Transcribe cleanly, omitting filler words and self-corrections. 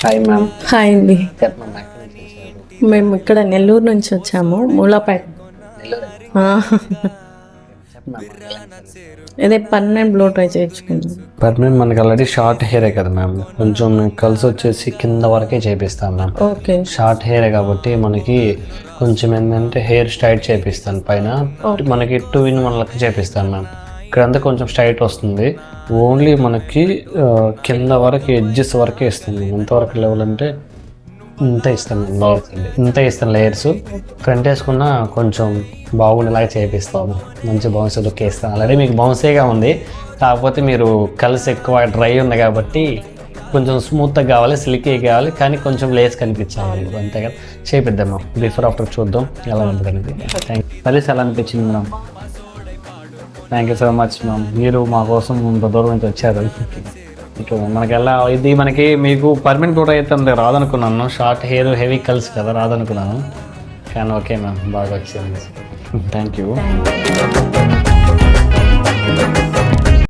Hi ma'am. Hi అండి. చెప్పమ్మా ఎక్కడి నుంచి వచ్చారు? మేము ఇక్కడ నెల్లూరు నుంచి వచ్చాము, మూలాపేట. నెల్లూరు. ఆ, చెప్పమ్మా. ఇదే పర్మనెంట్ బ్లో ట్రై చేయించుకుంది. పర్మనెంట్ మనకి ఆల్రెడీ షార్ట్ హెయిరే కదా మ్యామ్, కొంచెం కలిసి వచ్చేసి కింద వరకే చేపిస్తాం మ్యామ్. ఓకే. షార్ట్ హెయిరే కాబట్టి మనకి కొంచెం ఏంటంటే హెయిర్ స్ట్రైట్ చేపిస్తాను పైన, మనకి 2-in-1 లెక్క చేపిస్తాను మ్యామ్. ఇక్కడంతా కొంచెం స్ట్రైట్ వస్తుంది, ఓన్లీ మనకి కింద వరకు ఎడ్జెస్ వరకే ఇస్తుంది. ఎంతవరకు లెవెల్ అంటే ఇంత ఇస్తాను, ఇంత ఇస్తాను లేయర్స్. ఫ్రంట్ వేసుకున్న కొంచెం బాగుండేలాగా చేపిస్తాము, మంచి బౌన్స్ లుక్ వేస్తాను. ఆల్రెడీ మీకు బౌన్సేగా ఉంది, కాకపోతే మీరు కలిసి ఎక్కువ డ్రై ఉంది కాబట్టి కొంచెం స్మూత్గా కావాలి, సిల్కీ కావాలి, కానీ కొంచెం లేస్ కనిపించాలి మీకు, అంతే కదా. చేపిద్దాము, బిఫోర్ ఆఫ్టర్ చూద్దాం ఎలా ఉంటుంది అనేది. కలిసి ఎలా అనిపించింది ma'am? Thank you so much ma'am, మీరు మా కోసం ఇంత దూరం నుంచి వచ్చారు. మనకెలా ఇది మనకి మీకు పర్మనెంట్ కూడా అయితే అంత రాదనుకున్నాను, షార్ట్ హెయిర్ హెవీ కల్స్ కదా రాదనుకున్నాను, కానీ ఓకే మ్యామ్ బాగా వచ్చింది. Thank you.